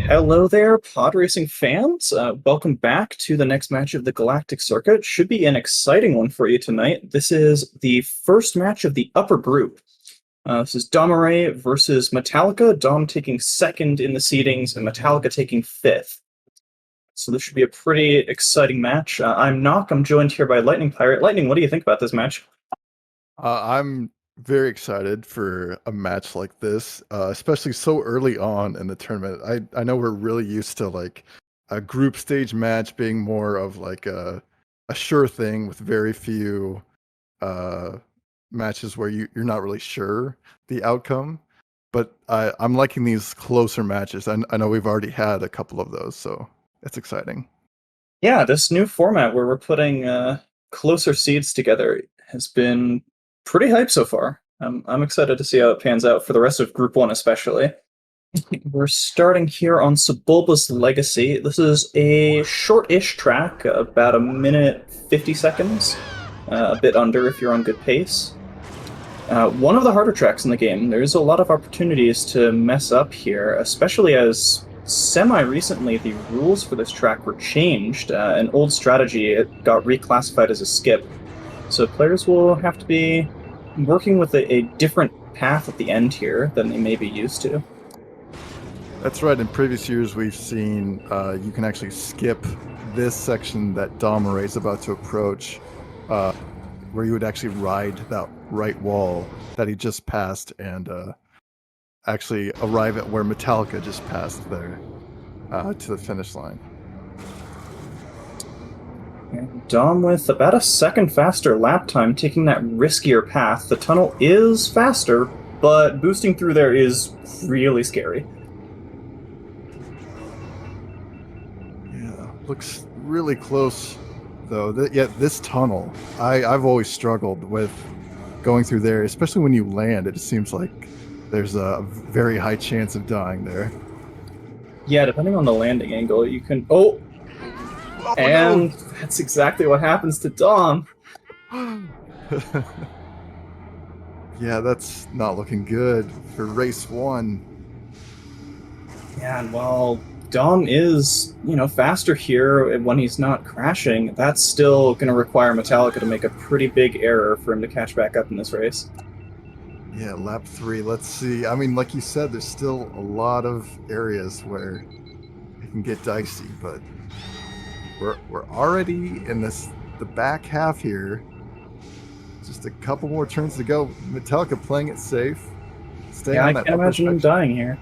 Hello there, Podracing fans. Welcome back to the next match of the Galactic Circuit. Should be an exciting one for you tonight. This is the first match of the upper group. This is Domirae versus Metallica. Dom taking second in the seedings and Metallica taking fifth. So this should be a pretty exciting match. I'm Nock. I'm joined here by Lightning Pirate. Lightning, what do you think about this match? I'm very excited for a match like this, especially so early on in the tournament. I know we're really used to like a group stage match being more of like a sure thing with very few matches where you're not really sure the outcome. But I'm liking these closer matches. I know we've already had a couple of those, so it's exciting. Yeah, this new format where we're putting closer seeds together has been pretty hype so far. I'm excited to see how it pans out for the rest of Group 1 especially. We're starting here on Sebulba's Legacy. This is a short-ish track, about a minute 50 seconds, a bit under if you're on good pace. One of the harder tracks in the game. There's a lot of opportunities to mess up here, especially as semi-recently the rules for this track were changed. An old strategy, it got reclassified as a skip. So players will have to be working with a different path at the end here than they may be used to. That's right. In previous years, we've seen you can actually skip this section that Domirae is about to approach, where you would actually ride that right wall that he just passed and actually arrive at where Metallica just passed there to the finish line. Dom with about a second faster lap time, taking that riskier path. The tunnel is faster, but boosting through there is really scary. Yeah, looks really close, though. This tunnel, I've always struggled with going through there, especially when you land. It just seems like there's a very high chance of dying there. Yeah, depending on the landing angle, you can... Oh, and no. That's exactly what happens to Dom. Yeah, that's not looking good for race 1. Yeah, and while Dom is, faster here when he's not crashing, that's still going to require Metallica to make a pretty big error for him to catch back up in this race. Yeah, lap 3. Let's see. I mean, like you said, there's still a lot of areas where it can get dicey, but we're already in the back half here. Just a couple more turns to go. Metallica playing it safe. Staying on that. I can't imagine him dying here.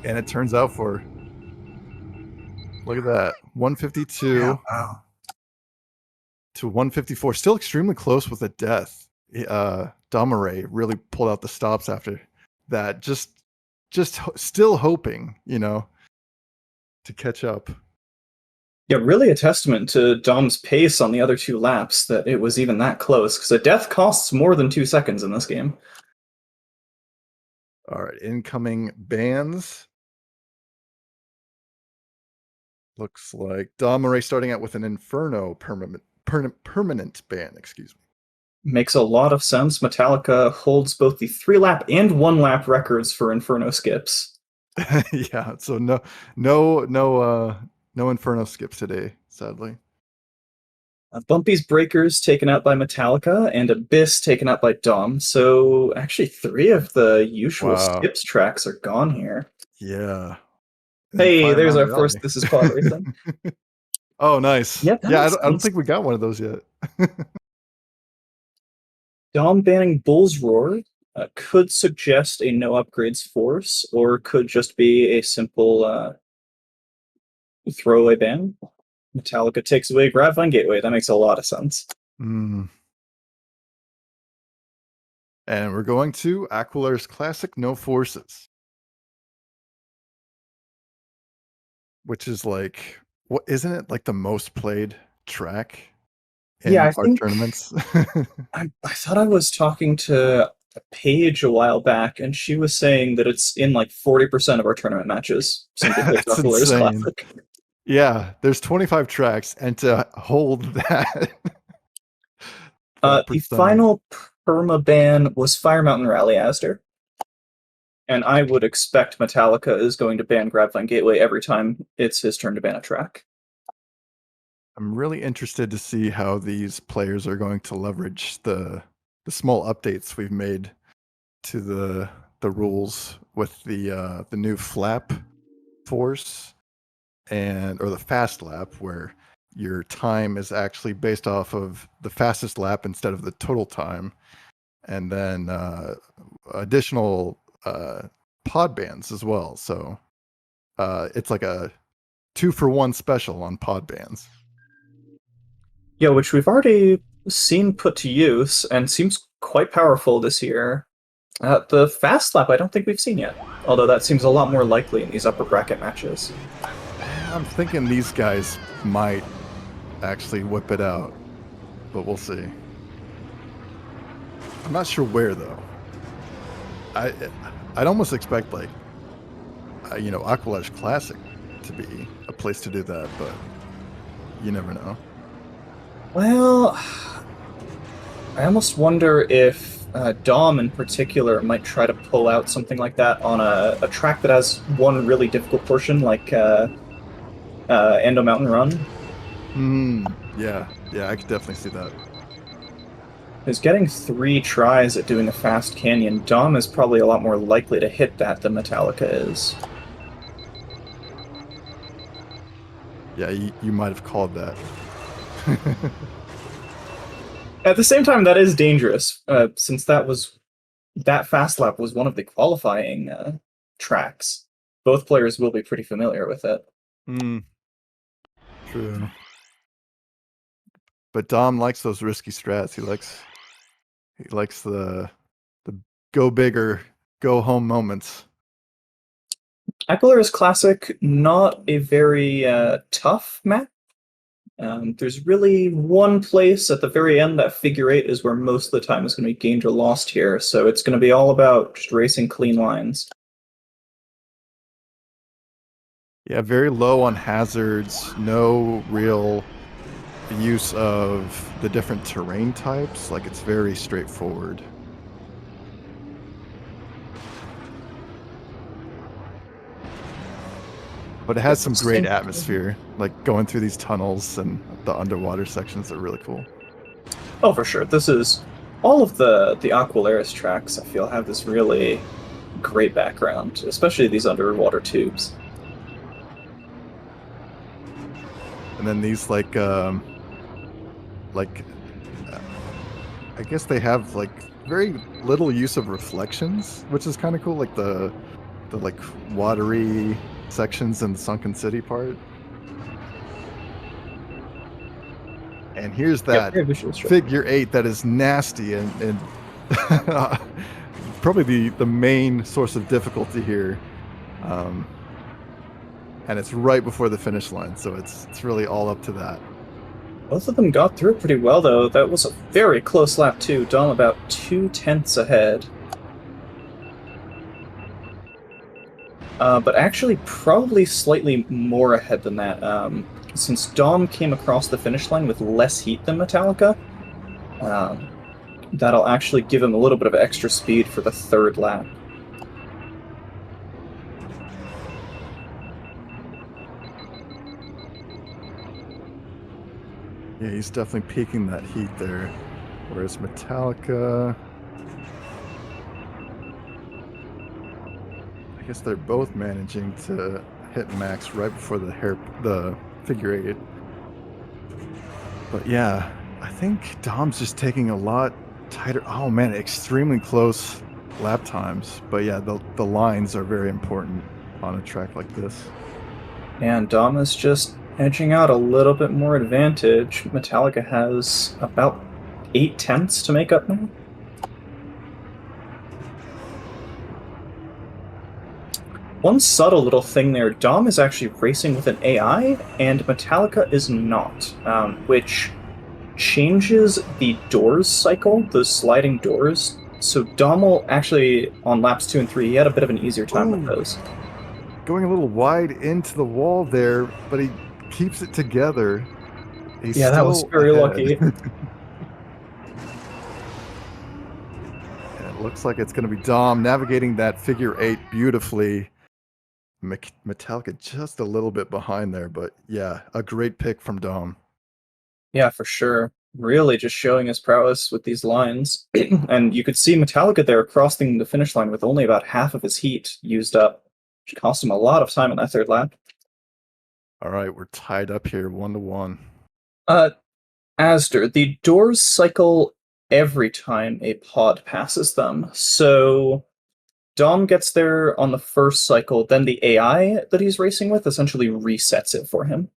And it turns out for, look at that, 152 wow. to 154. Still extremely close with a death. Domirae really pulled out the stops after that. Just still hoping, to catch up. Yeah, really a testament to Dom's pace on the other 2 laps that it was even that close, because a death costs more than 2 seconds in this game. All right, incoming bans. Looks like Domirae starting out with an Inferno permanent ban, excuse me. Makes a lot of sense. Metallica holds both the 3-lap and 1-lap records for Inferno skips. Yeah, so no Inferno skips today, sadly. Bumpy's Breakers taken out by Metallica, and Abyss taken out by Dom. So actually 3 of the usual skips tracks are gone here. Yeah. Hey, there's our first This Is Podracing. Oh, nice. Yep, yeah, I don't think we got one of those yet. Dom banning Bull's Roar could suggest a no upgrades force, or could just be a simple throwaway ban. Metallica takes away Gravine Gateway. That makes a lot of sense. And we're going to Aquilar's Classic No Forces. Which is like, what isn't it like the most played track in our tournaments? I thought I was talking to Paige a while back, and she was saying that it's in like 40% of our tournament matches. That's insane. Classic. Yeah, there's 25 tracks, and to hold that. The final permaban was Fire Mountain Rally Astor. And I would expect Metallica is going to ban Grappling Gateway every time it's his turn to ban a track. I'm really interested to see how these players are going to leverage the small updates we've made to the rules with the new flap force or the fast lap, where your time is actually based off of the fastest lap instead of the total time, and then additional pod bans as well. So it's like a 2-for-1 special on pod bans. Yeah, which we've already seen put to use and seems quite powerful this year. The fast lap, I don't think we've seen yet, although that seems a lot more likely in these upper bracket matches. I'm thinking these guys might actually whip it out, but we'll see. I'm not sure where though. I'd almost expect like Aqualash Classic to be a place to do that, but you never know. Well, I almost wonder if Dom in particular might try to pull out something like that on a track that has one really difficult portion, like Endo Mountain Run. Yeah, I could definitely see that. Because getting 3 tries at doing a fast canyon, Dom is probably a lot more likely to hit that than Metallica is. Yeah, you might have called that. At the same time, that is dangerous, since that fast lap was one of the qualifying tracks. Both players will be pretty familiar with it. True. But Dom likes those risky strats. He likes the go bigger, go home moments. Aqualaris Classic, not a very tough map. There's really one place at the very end, that figure 8 is where most of the time is going to be gained or lost here, so it's going to be all about just racing clean lines. Yeah, very low on hazards, no real use of the different terrain types. Like, it's very straightforward. But it has some great atmosphere, like going through these tunnels and the underwater sections are really cool. Oh, for sure. This is all of the Aqualaris tracks, I feel, have this really great background, especially these underwater tubes. And then these I guess they have like very little use of reflections, which is kind of cool, like the like watery sections in the Sunken City part. And here's that figure 8 that is nasty and probably the main source of difficulty here. And it's right before the finish line, so it's really all up to that. Both of them got through pretty well, though. That was a very close lap, too. Dom about 2/10 ahead. But actually probably slightly more ahead than that, since Dom came across the finish line with less heat than Metallica. That'll actually give him a little bit of extra speed for the 3rd lap. Yeah, he's definitely peaking that heat there. Whereas Metallica, I guess they're both managing to hit max right before the figure 8. But yeah, I think Dom's just taking a lot tighter. Oh man, extremely close lap times. But yeah, the lines are very important on a track like this. And Dom is just edging out a little bit more advantage. Metallica has about 8/10 to make up now. One subtle little thing there, Dom is actually racing with an AI, and Metallica is not, which changes the doors cycle, those sliding doors. So Dom will actually, on laps 2 and 3, he had a bit of an easier time with those. Going a little wide into the wall there, but he keeps it together. He's yeah, that was very lucky. And looks like it's going to be Dom navigating that figure 8 beautifully. Metallica just a little bit behind there, but yeah, a great pick from Dom. Yeah, for sure. Really just showing his prowess with these lines. And you could see Metallica there crossing the finish line with only about half of his heat used up, which cost him a lot of time in that third lap. All right, we're tied up here 1-1. Uh, Asder, the doors cycle every time a pod passes them. So Dom gets there on the first cycle, then the AI that he's racing with essentially resets it for him.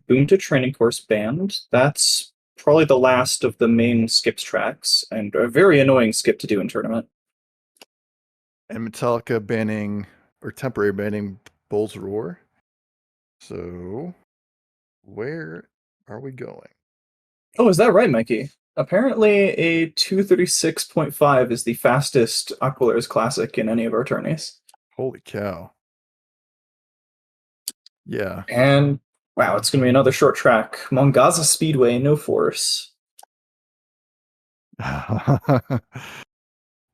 Boom to training course banned. That's probably the last of the main skips tracks, and a very annoying skip to do in tournament. And Metallica banning, or temporary banning, Bull's Roar. So, where are we going? Oh, is that right, Mikey? Apparently, a 236.5 is the fastest Aquilers Classic in any of our tourneys. Holy cow. Yeah. And wow, it's going to be another short track. Mongaza Speedway, no force.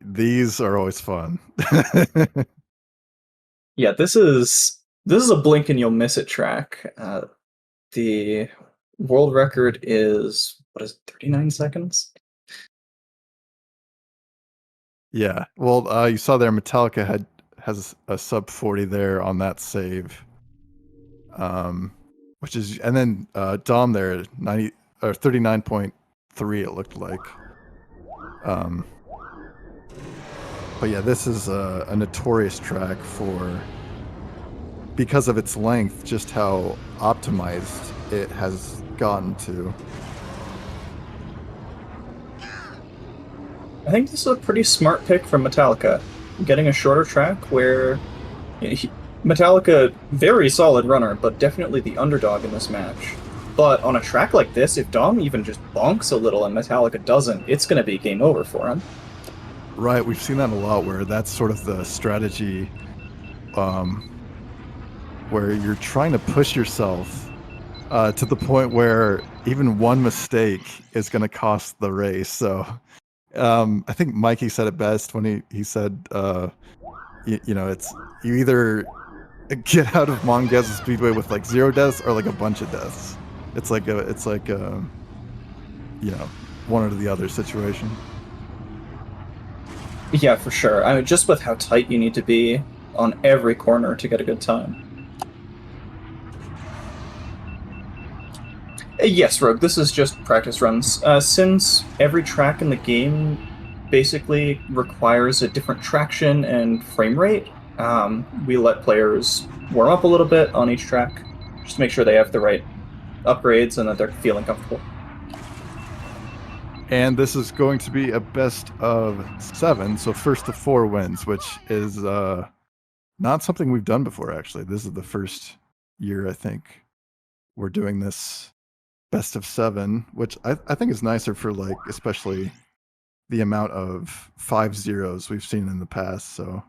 These are always fun. Yeah, this is a blink and you'll miss it track. The world record is what is it, 39 seconds? Yeah. Well, you saw there Metallica has a sub 40 there on that save. Which is, and then Dom there 90 or 39.3 it looked like. But yeah, this is a notorious track for, because of its length, just how optimized it has gotten to. I think this is a pretty smart pick from Metallica. Getting a shorter track where Metallica, very solid runner, but definitely the underdog in this match. But on a track like this, if Dom even just bonks a little and Metallica doesn't, it's going to be game over for him. Right, we've seen that a lot where that's sort of the strategy, where you're trying to push yourself to the point where even one mistake is going to cost the race. So I think Mikey said it best when he said, you know, it's you either get out of Mongaza Speedway with like 0 deaths or like a bunch of deaths. It's like a you know, one or the other situation. Yeah, for sure. I mean, just with how tight you need to be on every corner to get a good time. Yes, Rogue, this is just practice runs. Since every track in the game basically requires a different traction and frame rate, we let players warm up a little bit on each track, just to make sure they have the right upgrades and that they're feeling comfortable. And this is going to be a best of 7, so first to 4 wins, which is not something we've done before, actually. This is the first year, I think, we're doing this best of 7, which I think is nicer for, like, especially the amount of 5-0s we've seen in the past, so.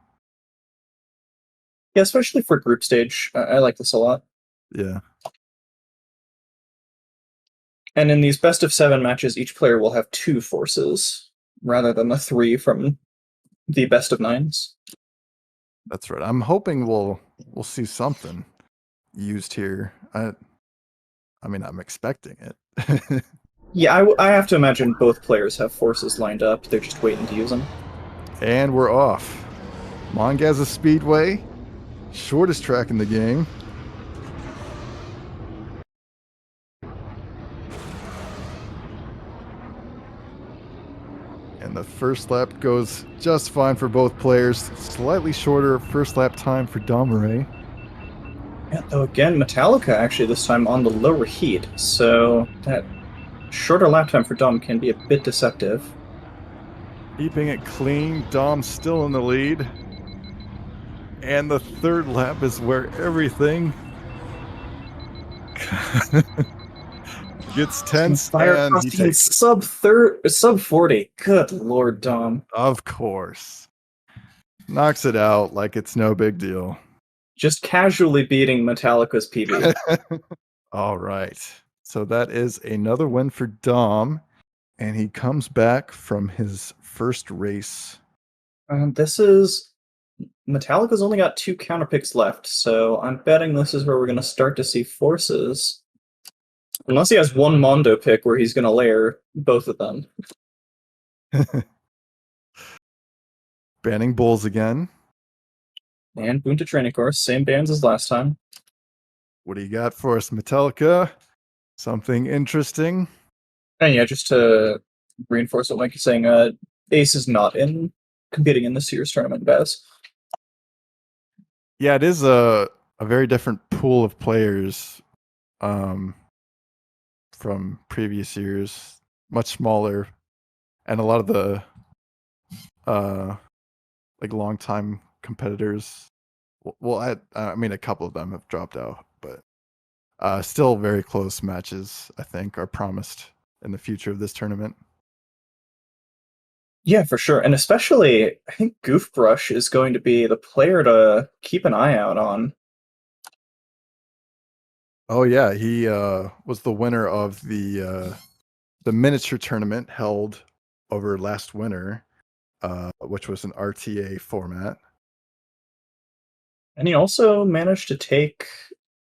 Yeah, especially for group stage. I like this a lot. Yeah. And in these best of 7 matches, each player will have 2 forces, rather than the 3 from the best of 9s. That's right. I'm hoping we'll see something used here. I mean, I'm expecting it. Yeah, I have to imagine both players have forces lined up. They're just waiting to use them. And we're off. Mongaza Speedway, shortest track in the game. And the first lap goes just fine for both players. Slightly shorter first lap time for Domirae. Yeah, though again, Metallica actually this time on the lower heat, so that shorter lap time for Dom can be a bit deceptive. Keeping it clean, Dom's still in the lead. And the third lap is where everything gets tense, and he takes it. sub 40. Good lord, Dom. Of course. Knocks it out like it's no big deal. Just casually beating Metallica's PB. All right. So that is another win for Dom. And he comes back from his first race. This is Metallica's only got 2 counterpicks left, so I'm betting this is where we're going to start to see forces. Unless he has one Mondo pick where he's going to layer both of them. Banning bulls again. And Boon to Training Course, same bands as last time. What do you got for us, Metallica? Something interesting? And yeah, just to reinforce what Mike is saying, Ace is not competing in this year's tournament, Baz. Yeah, it is a very different pool of players from previous years. Much smaller, and a lot of the longtime competitors. Well, I mean, a couple of them have dropped out, but still very close matches, I think, are promised in the future of this tournament. Yeah, for sure. And especially, I think Goofbrush is going to be the player to keep an eye out on. Oh yeah, he was the winner of the miniature tournament held over last winter, which was an RTA format. And he also managed to take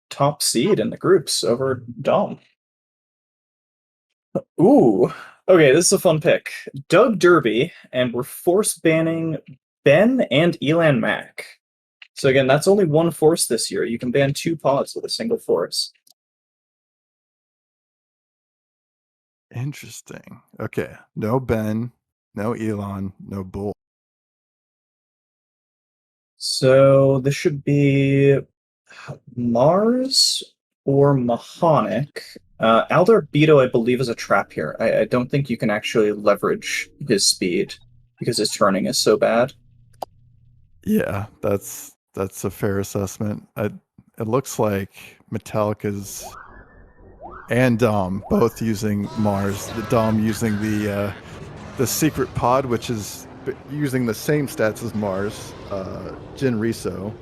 top seed in the groups over Dom. Ooh. Okay, this is a fun pick. Doug Derby, and we're force banning Ben and Elan Mack. So again, that's only one force this year. You can ban 2 pods with a single force. Interesting. Okay, no Ben, no Elon, no Bull. So this should be Mars or Mahonic. Aldar Beto, I believe, is a trap here. I don't think you can actually leverage his speed because his turning is so bad. Yeah, that's a fair assessment. It looks like Metallica's and Dom both using Mars. The Dom using the secret pod, which is using the same stats as Mars, Jin Riso.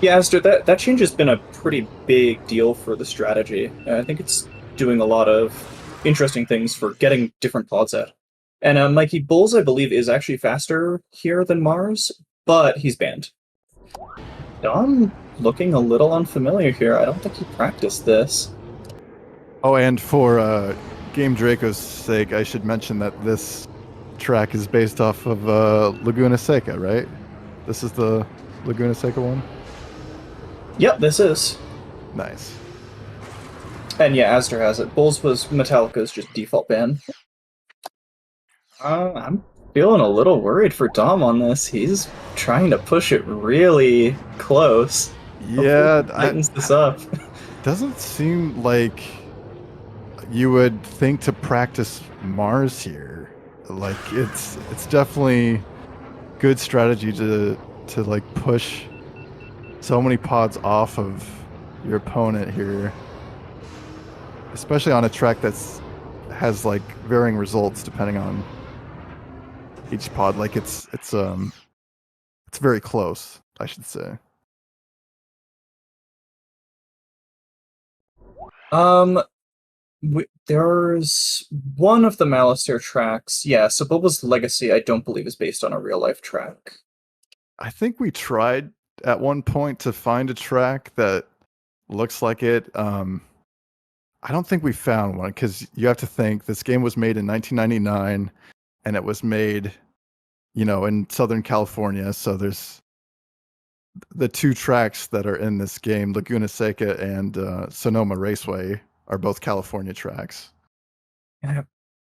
Yeah, Aster, that change has been a pretty big deal for the strategy. I think it's doing a lot of interesting things for getting different pods out. And Mikey Bulls, I believe, is actually faster here than Mars, but he's banned. Dom looking a little unfamiliar here. I don't think he practiced this. Oh, and for Game Draco's sake, I should mention that this track is based off of Laguna Seca, right? This is the Laguna Seca one? Yep, this is. Nice. And yeah, Aster has it. Bulls was Metallica's just default ban. I'm feeling a little worried for Dom on this. He's trying to push it really close. Yeah, tightens this up. Doesn't seem like you would think to practice Mars here. Like it's definitely good strategy to like push so many pods off of your opponent here, especially on a track that's has like varying results depending on each pod. Like it's very close, I should say. There's one of the Malistaire tracks. Yeah, so Boba's Legacy, I don't believe, is based on a real life track. I think we tried at one point to find a track that looks like it. I don't think we found one because you have to think this game was made in 1999 and it was made, in Southern California. So there's the 2 tracks that are in this game, Laguna Seca and Sonoma Raceway, are both California tracks. Yeah,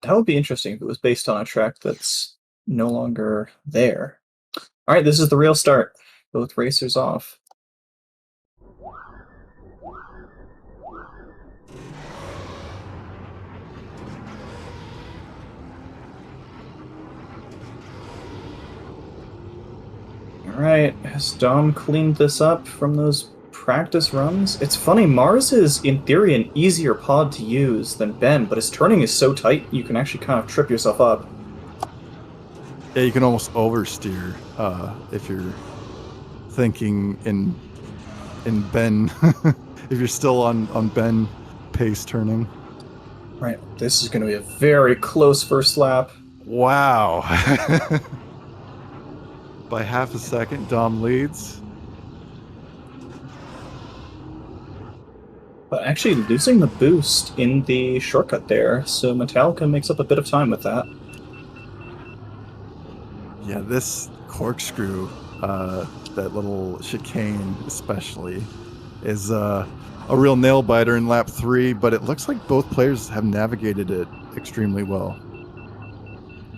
that would be interesting if it was based on a track that's no longer there. All right, this is the real start. Both racers off. All right, has Dom cleaned this up from those practice runs? It's funny, Mars is, in theory, an easier pod to use than Ben, but his turning is so tight you can actually kind of trip yourself up. Yeah, you can almost oversteer if you're thinking in Ben. If you're still on Ben pace turning. Right. This is going to be a very close first lap. Wow. By half a second, Dom leads. But actually losing the boost in the shortcut there, so Metallica makes up a bit of time with that. Yeah, this corkscrew, that little chicane especially, is a real nail biter in lap 3, but it looks like both players have navigated it extremely well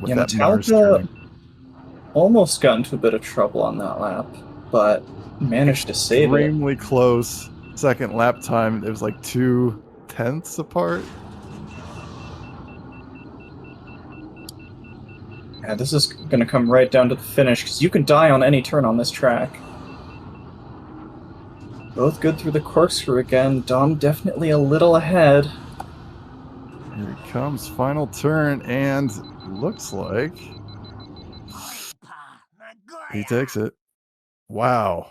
with Yeah, that Mars Metallica turning. almost got into a bit of trouble on that lap, but managed to save it. Extremely close second lap time. It was like 2/10 apart. Yeah, this is going to come right down to the finish because you can die on any turn on this track. Both good through the corkscrew again. Dom definitely a little ahead. Here he comes, final turn, and looks like he takes it. Wow.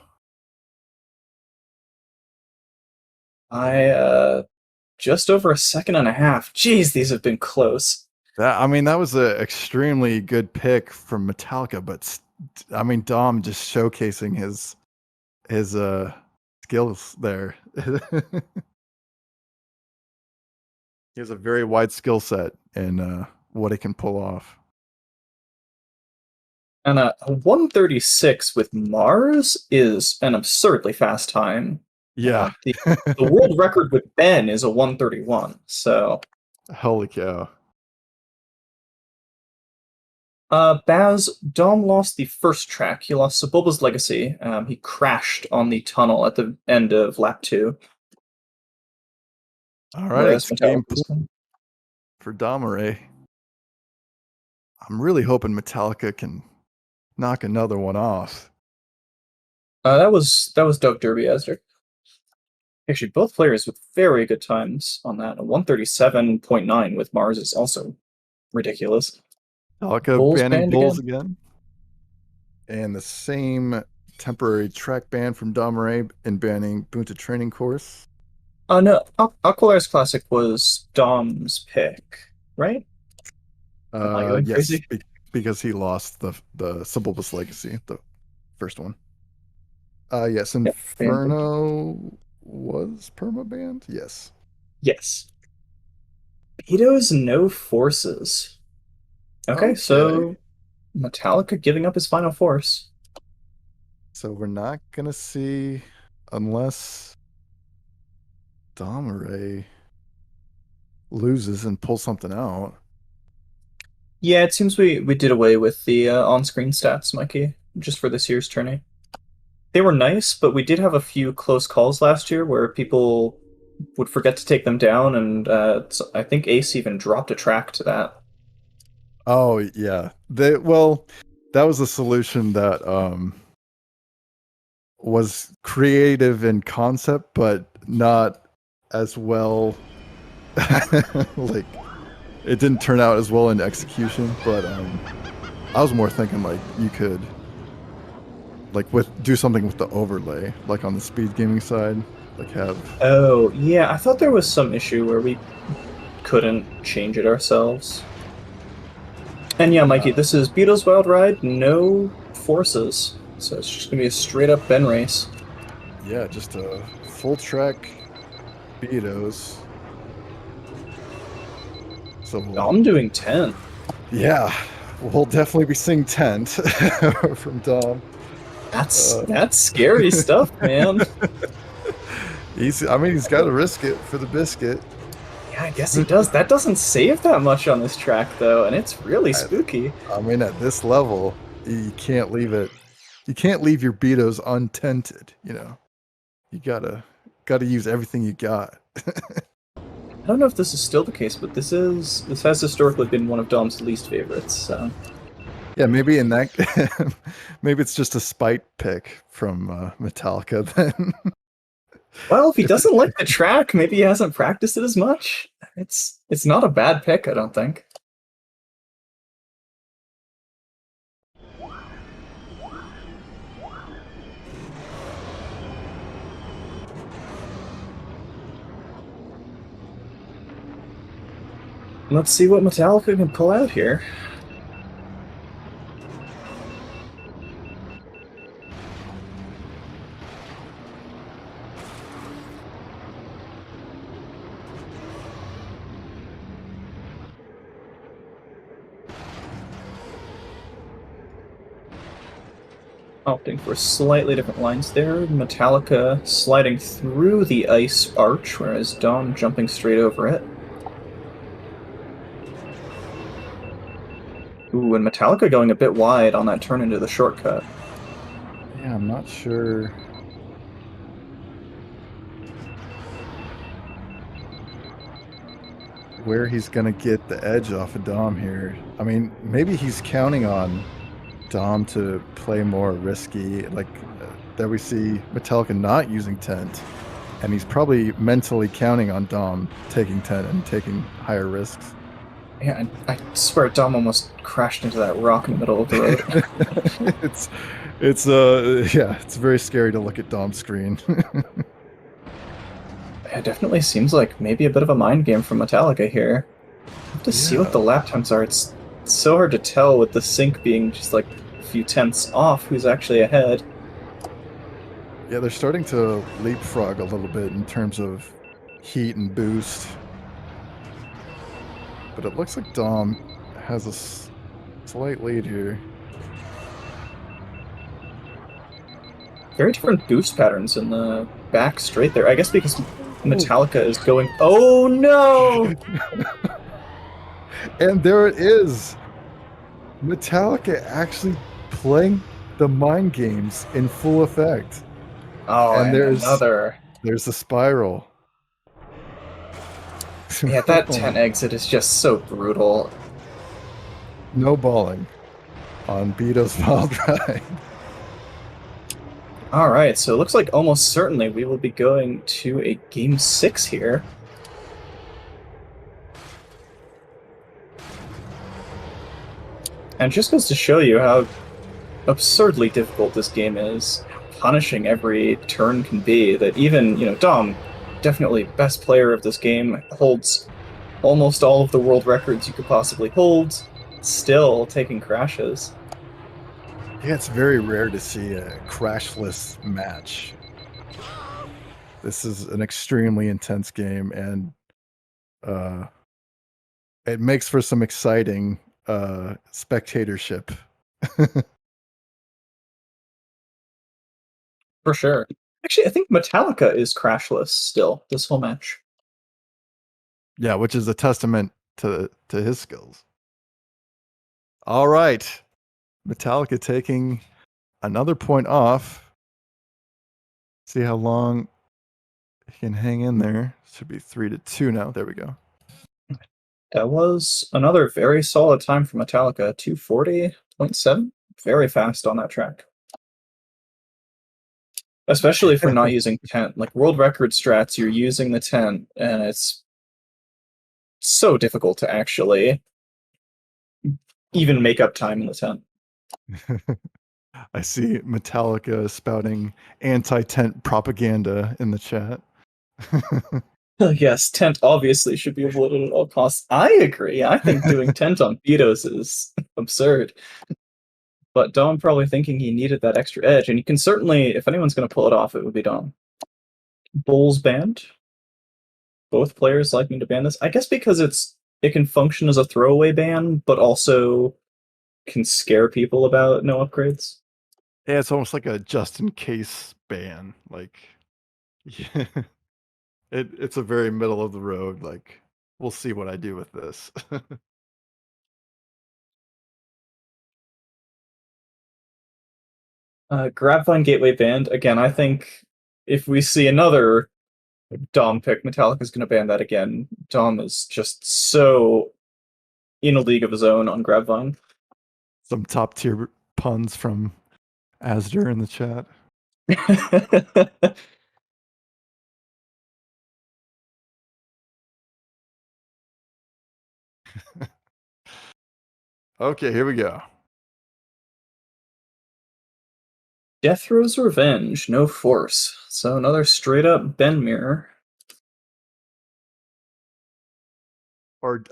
Just over a second and a half. Jeez, these have been close. That was an extremely good pick from Metallica, but Dom just showcasing his skills there. He has a very wide skill set in what he can pull off. And a 136 with Mars is an absurdly fast time. Yeah. The world record with Ben is a 131. So, Holy cow. Baz, Dom lost the first track. He lost Sebulba's Legacy. He crashed on the tunnel at the end of lap 2. All right, Whereas it's game Metallica's point for Domirae. I'm really hoping Metallica can knock another one off. that was Doug Derby Asder. Actually, both players with very good times on that. A 137.9 with Mars is also ridiculous. Metallica Bulls banning banned Bulls again? and the same temporary track ban from Domirae in banning Bunta Training Course. No, Aqualire's Classic was Dom's pick, right? Am I going Yes, crazy? because he lost the Sebulba's Legacy, the first one. Yes, Yeah, banned Bunta. Inferno was perma banned. Yes. Yes. Beato's no forces. Okay, Okay. so Metallica giving up his final force. So we're not gonna see unless Domirae loses and pulls something out. Yeah, it seems we did away with the on-screen stats, Mikey, just for this year's tourney. They were nice, but we did have a few close calls last year where people would forget to take them down, and I think Ace even dropped a track to that. Oh yeah. That was a solution that was creative in concept, but not as well. Like it didn't turn out as well in execution. But I was more thinking like you could do something with the overlay, like on the speed gaming side, like have. Oh, yeah, I thought there was some issue where we couldn't change it ourselves. And yeah, Mikey, this is Beatles Wild Ride, no forces. So it's just gonna be a straight up Ben race. Yeah, just a full track Beatos. So I'm doing 10. yeah, we'll definitely be seeing tent from Dom. That's scary stuff, man. He's got to risk it for the biscuit. Yeah, I guess he does. That doesn't save that much on this track, though, and it's really spooky. At this level, you can't leave it. You can't leave your Beatos untented. You gotta use everything you got. I don't know if this is still the case, but this has historically been one of Dom's least favorites. So Yeah, maybe in that, maybe it's just a spite pick from Metallica then. well, if he doesn't like the track, maybe he hasn't practiced it as much. It's not a bad pick, I don't think. Let's see what Metallica can pull out here. Opting for slightly different lines there. Metallica sliding through the ice arch, whereas Dom jumping straight over it. Ooh, and Metallica going a bit wide on that turn into the shortcut. Yeah, I'm not sure where he's gonna get the edge off of Dom here. I mean, maybe he's counting on Dom to play more risky, like that we see Metallica not using tent, and he's probably mentally counting on Dom taking tent and taking higher risks. Yeah, I swear Dom almost crashed into that rock in the middle of the road. It's very scary to look at Dom's screen. It definitely seems like maybe a bit of a mind game from Metallica here. I have to see what the Yeah. lap times are. It's so hard to tell with the sync being just like a few tenths off who's actually ahead. Yeah, they're starting to leapfrog a little bit in terms of heat and boost. But it looks like Dom has a slight lead here. Very different boost patterns in the back straight there. I guess because Oh. Metallica is going. Oh no! And there it is. Metallica actually playing the mind games in full effect. Oh, And and another. there's the spiral. Yeah, that 10 exit is just so brutal. No balling on Beto's foul drive. All right, so it looks like almost certainly we will be going to a game 6 here. And it just goes to show you how absurdly difficult this game is, how punishing every turn can be, that even, Dom, definitely best player of this game, holds almost all of the world records you could possibly hold, still taking crashes. Yeah, it's very rare to see a crashless match. This is an extremely intense game, and it makes for some exciting spectatorship. For sure. Actually, I think Metallica is crashless still, this whole match. Yeah, which is a testament to his skills. All right. Metallica taking another point off. See how long he can hang in there. Should be 3-2 now. There we go. That was another very solid time for Metallica, 240.7. Very fast on that track. Especially for not using tent. Like world record strats, you're using the tent, and it's so difficult to actually even make up time in the tent. I see Metallica spouting anti-tent propaganda in the chat. Yes, tent obviously should be avoided at all costs. I agree. I think doing tent on Betos is absurd. But Dom probably thinking he needed that extra edge, and you can certainly, if anyone's going to pull it off, it would be Dom. Bulls banned. Both players liking to ban this. I guess because it can function as a throwaway ban, but also can scare people about no upgrades. Yeah, it's almost like a just in case ban. Like, yeah, it's a very middle of the road. Like, we'll see what I do with this. Grabvine Gateway banned. Again, I think if we see another Dom pick, Metallica's going to ban that again. Dom is just so in a league of his own on Grabvine. Some top tier puns from Asder in the chat. Okay, here we go. Death Rose Revenge, no force. So another straight up Ben mirror. Or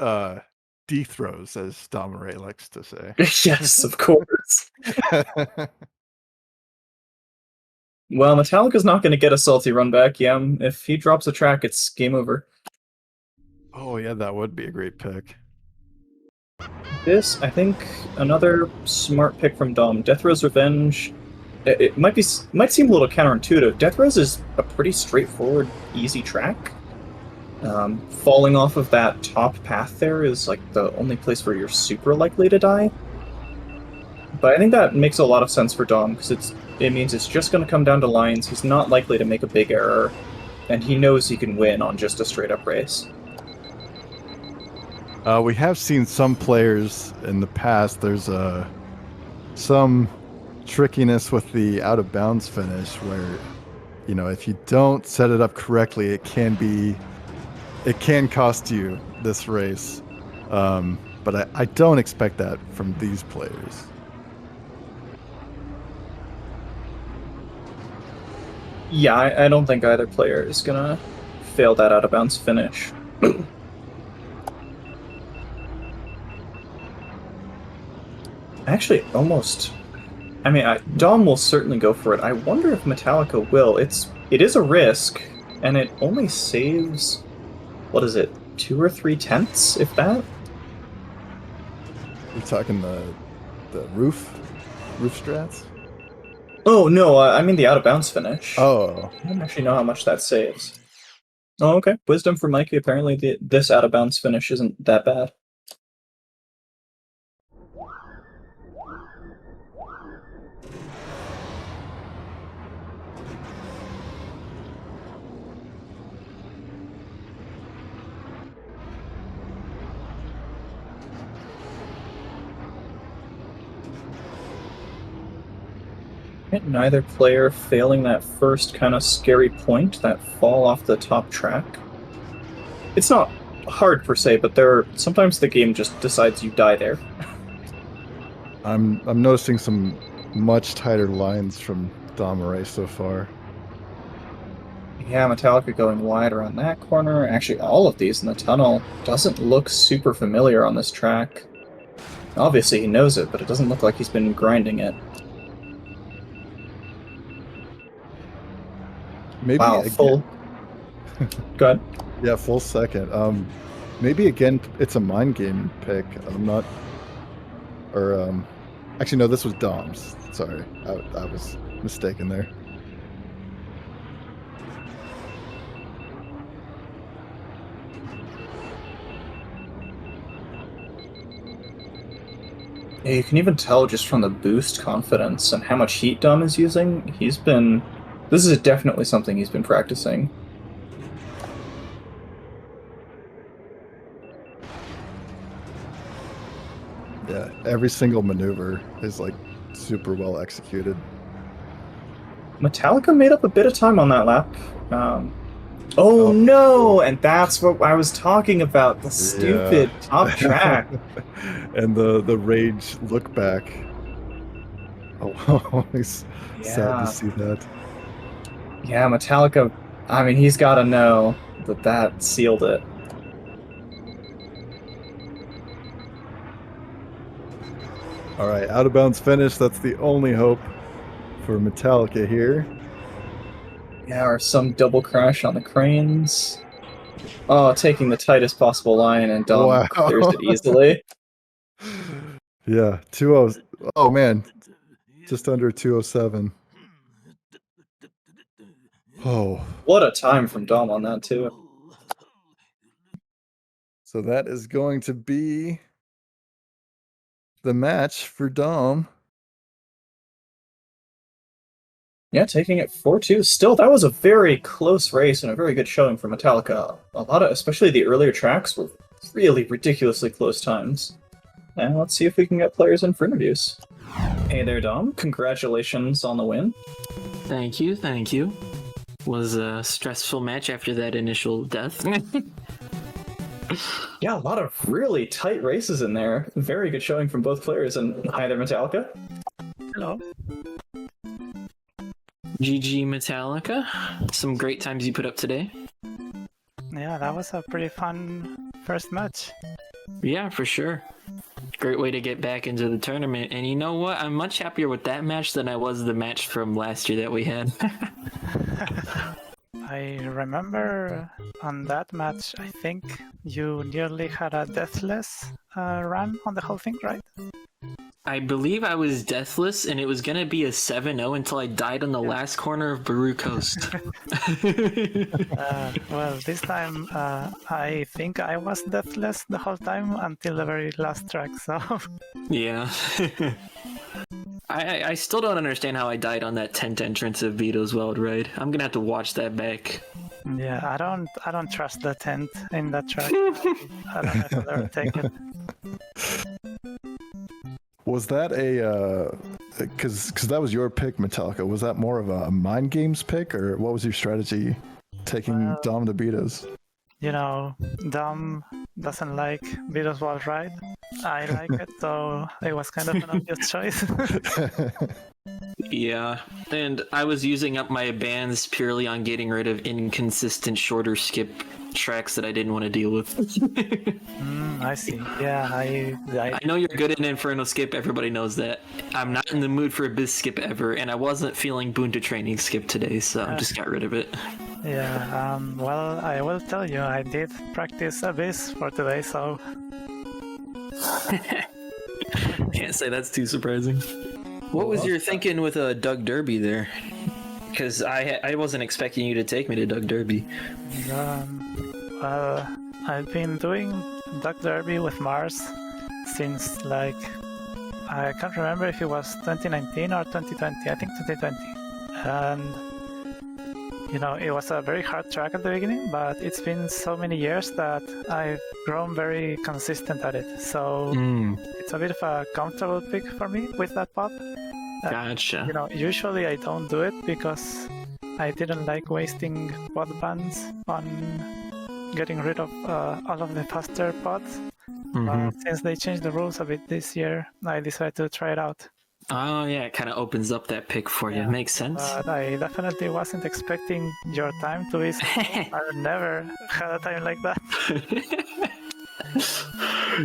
throws, as Domirae likes to say. Yes, of course. Well, Metallica's not going to get a salty run back. Yeah, if he drops a track, it's game over. Oh yeah, that would be a great pick. This, I think, another smart pick from Dom. Death Row's Revenge. It might seem a little counterintuitive. Death Row's is a pretty straightforward, easy track. Falling off of that top path there is like the only place where you're super likely to die. But I think that makes a lot of sense for Dom because it means it's just going to come down to lines. He's not likely to make a big error, and he knows he can win on just a straight up race. We have seen some players in the past. There's some trickiness with the out of bounds finish where, you know, if you don't set it up correctly, it can cost you this race. But I don't expect that from these players. Yeah, I don't think either player is gonna fail that out of bounds finish. Actually, almost. I mean, Dom will certainly go for it. I wonder if Metallica will. It is a risk, and it only saves, what is it, 2 or 3 tenths, if that? You're talking the roof strats? Oh no, I mean the out of bounds finish. Oh, I don't actually know how much that saves. Oh, okay. Wisdom for Mikey. Apparently, this out of bounds finish isn't that bad. Neither player failing that first kind of scary point, that fall off the top track. It's not hard per se, but sometimes the game just decides you die there. I'm noticing some much tighter lines from Domirae so far. Yeah, Metallica going wide around that corner. Actually, all of these in the tunnel doesn't look super familiar on this track. Obviously, he knows it, but it doesn't look like he's been grinding it. Maybe wow, again, full. Go ahead. Yeah, full second. Maybe again, it's a mind game pick. I'm not, or actually no, this was Dom's. Sorry, I was mistaken there. Yeah, you can even tell just from the boost confidence and how much heat Dom is using. This is definitely something he's been practicing. Yeah, every single maneuver is like super well executed. Metallica made up a bit of time on that lap. Oh no! And that's what I was talking about, the stupid top track. And the rage look back. Always sad to see that. Yeah, Metallica, I mean, he's got to know that sealed it. All right, out of bounds finish. That's the only hope for Metallica here. Yeah, or some double crash on the cranes. Oh, taking the tightest possible line, and Dom clears it easily. Yeah, 2-0. Oh man, just under 207. Oh, what a time from Dom on that too. So that is going to be the match for Dom. Yeah, taking it 4-2. Still, that was a very close race and a very good showing for Metallica. A lot of, especially the earlier tracks, were really ridiculously close times. And let's see if we can get players in for interviews. Hey there, Dom. Congratulations on the win. Thank you, thank you. Was a stressful match after that initial death. Yeah, a lot of really tight races in there. Very good showing from both players. And hi there, Metallica. Hello. GG Metallica. Some great times you put up today. Yeah, that was a pretty fun first match. Yeah, for sure. Great way to get back into the tournament. And you know what? I'm much happier with that match than I was the match from last year that we had. I remember on that match, I think you nearly had a deathless run on the whole thing, right? I believe I was deathless, and it was going to be a 7-0 until I died on the last corner of Baru Coast. Well, this time I think I was deathless the whole time until the very last track, so... Yeah. I still don't understand how I died on that 10th entrance of Vito's Wild Ride. I'm gonna have to watch that back. Yeah, I don't trust the tent in that track. I don't know if I'll ever take it. Was that because that was your pick, Metallica? Was that more of a mind games pick, or what was your strategy taking Dom to beat us? You know, Dom doesn't like Vito's Wild Ride. I like it, so it was kind of an obvious choice. Yeah, and I was using up my bands purely on getting rid of inconsistent shorter skip tracks that I didn't want to deal with. I see. Yeah, I know you're good at Inferno Skip, everybody knows that. I'm not in the mood for Abyss Skip ever, and I wasn't feeling Bunta Training Skip today, so I just got rid of it. Yeah, well, I will tell you, I did practice Abyss for today, so... Can't say that's too surprising. What was your thinking with Doug Derby there? Because I wasn't expecting you to take me to Doug Derby. Well, I've been doing Duck Derby with Mars since, like, I can't remember if it was 2019 or 2020. I think 2020. And, you know, it was a very hard track at the beginning, but it's been so many years that I've grown very consistent at it. So it's a bit of a comfortable pick for me with that pod. Gotcha. You know, usually I don't do it because I didn't like wasting pod bands on getting rid of all of the faster pods. But since they changed the rules a bit this year, I decided to try it out. Oh yeah, it kind of opens up that pick for you. Makes sense. But I definitely wasn't expecting your time to be so I've never had a time like that.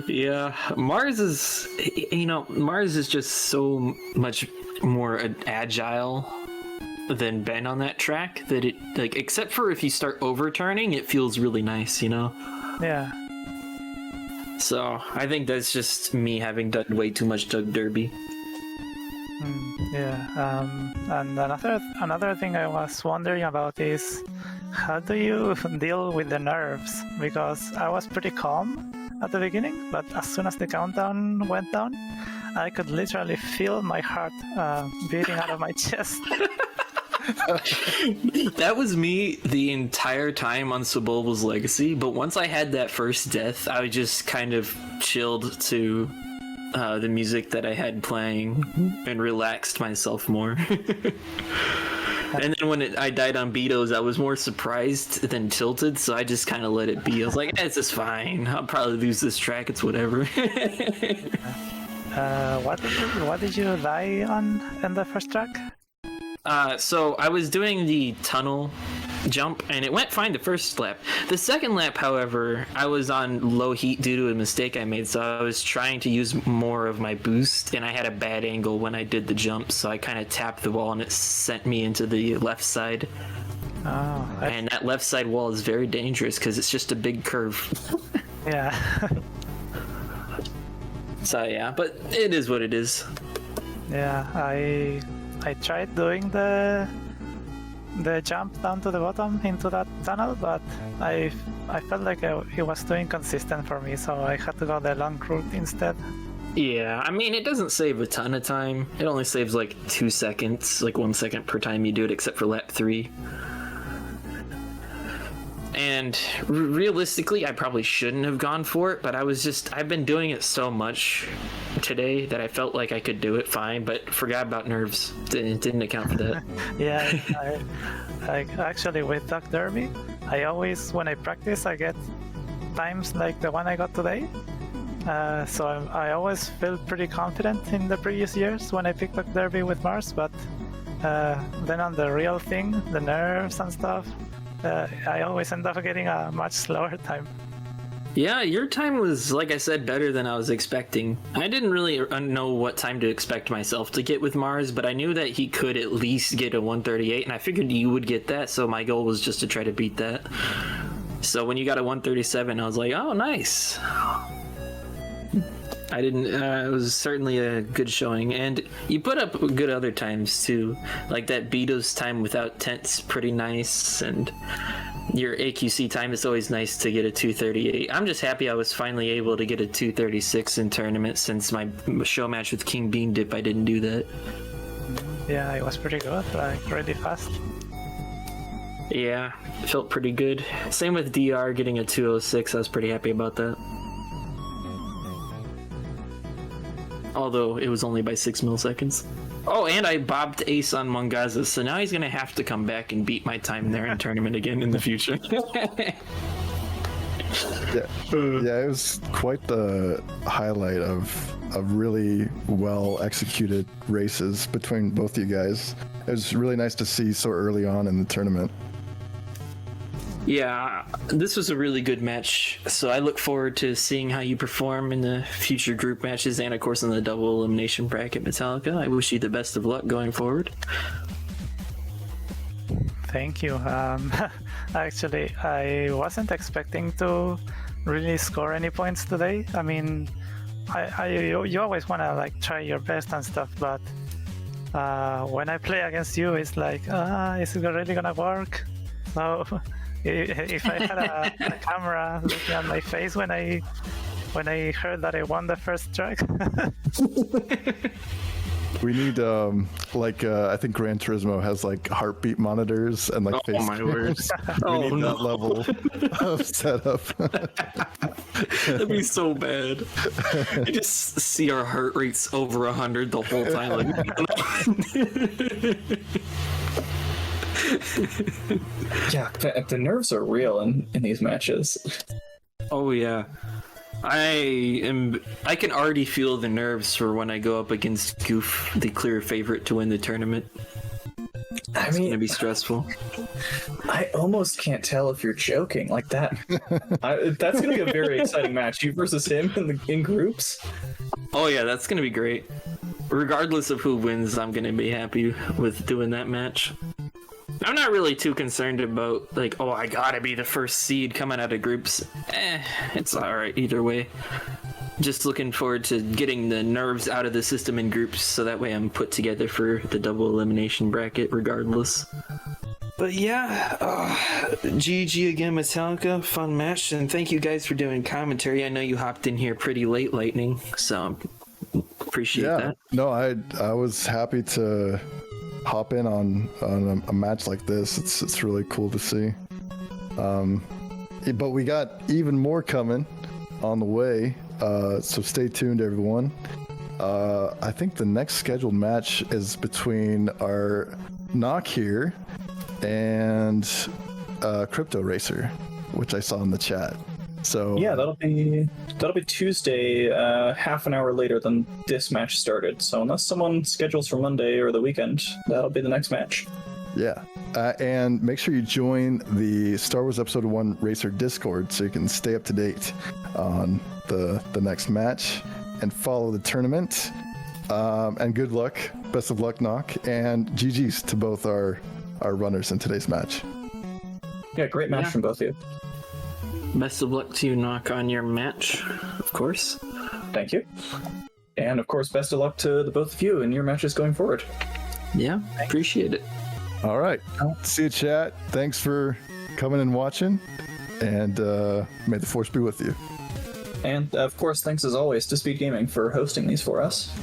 Yeah, Mars is just so much more agile than Ben on that track that it, like, except for if you start overturning, it feels really nice, you know? Yeah. So I think that's just me having done way too much Doug Derby. Yeah. And another thing I was wondering about is, how do you deal with the nerves? Because I was pretty calm at the beginning, but as soon as the countdown went down, I could literally feel my heart beating out of my chest. That was me the entire time on Sebulba's Legacy, but once I had that first death, I just kind of chilled to the music that I had playing and relaxed myself more. And then when I died on Betos, I was more surprised than tilted, so I just kind of let it be. I was like, it's just fine. I'll probably lose this track. It's whatever. What did you die on in the first track? So I was doing the tunnel jump, and it went fine the first lap. The second lap, however, I was on low heat due to a mistake I made, so I was trying to use more of my boost, and I had a bad angle when I did the jump, so I kind of tapped the wall, and it sent me into the left side. Oh, and that left side wall is very dangerous because it's just a big curve. Yeah. So yeah, but it is what it is. Yeah, I tried doing the jump down to the bottom into that tunnel, but I felt like it was too inconsistent for me, so I had to go the long route instead. Yeah, I mean, it doesn't save a ton of time. It only saves like 2 seconds, like 1 second per time you do it, except for lap 3. And realistically, I probably shouldn't have gone for it, but I've been doing it so much today that I felt like I could do it fine, but forgot about nerves. Didn't account for that. Yeah, I actually with Duck Derby, I always, when I practice, I get times like the one I got today. So I always feel pretty confident in the previous years when I picked Duck Derby with Mars, but then on the real thing, the nerves and stuff, I always end up getting a much slower time. Yeah, your time was, like I said, better than I was expecting. I didn't really know what time to expect myself to get with Mars, but I knew that he could at least get a 138, and I figured you would get that, so my goal was just to try to beat that. So when you got a 137, I was like, oh, nice. I didn't, it was certainly a good showing, and you put up good other times too. Like that Beato's time without tent's pretty nice, and your AQC time is always nice to get a 238. I'm just happy I was finally able to get a 236 in tournament since my show match with King Bean Dip, I didn't do that. Yeah, it was pretty good, like really fast. Yeah, it felt pretty good. Same with DR getting a 206, I was pretty happy about that. Although it was only by 6 milliseconds. Oh, and I bobbed ace on Mongaza, so now he's gonna have to come back and beat my time there in tournament again in the future. Yeah, it was quite the highlight of really well executed races between both you guys. It was really nice to see so early on in the tournament. Yeah, this was a really good match, so I look forward to seeing how you perform in the future group matches and, of course, in the double elimination bracket, Metallica. I wish you the best of luck going forward. Thank you. Actually, I wasn't expecting to really score any points today. I mean, you always want to like try your best and stuff, but when I play against you, it's like, is it really gonna work? So if I had a camera looking at my face when I heard that I won the first track. We need I think Gran Turismo has like heartbeat monitors and like face my cameras. We need that level of setup. That'd be so bad. You just see our heart rates over 100 the whole time. Yeah, the nerves are real in these matches. Oh yeah. I can already feel the nerves for when I go up against Goof, the clear favorite to win the tournament. It's gonna be stressful. I almost can't tell if you're joking like that. That's gonna be a very exciting match. You versus him in groups. Oh yeah, that's gonna be great. Regardless of who wins, I'm gonna be happy with doing that match. I'm not really too concerned about, like, oh, I gotta be the first seed coming out of groups. It's alright either way. Just looking forward to getting the nerves out of the system in groups so that way I'm put together for the double elimination bracket regardless. But yeah, GG again, Metallica. Fun match, and thank you guys for doing commentary. I know you hopped in here pretty late, Lightning, so appreciate that. No, I was happy to hop in on a match like this. It's really cool to see. But we got even more coming on the way, so stay tuned, everyone. I think the next scheduled match is between our Knock here and Crypto Racer, which I saw in the chat. So yeah, that'll be Tuesday, half an hour later than this match started. So unless someone schedules for Monday or the weekend, that'll be the next match. Yeah, and make sure you join the Star Wars Episode 1 Racer Discord so you can stay up to date on the next match and follow the tournament. And good luck, best of luck, Knock, and GG's to both our runners in today's match. Yeah, great match from both of you. Best of luck to you, Knock, on your match, of course. Thank you. And of course, best of luck to the both of you in your matches going forward. Yeah, appreciate it. All right. See you, chat. Thanks for coming and watching, and may the force be with you. And of course, thanks as always to Speed Gaming for hosting these for us.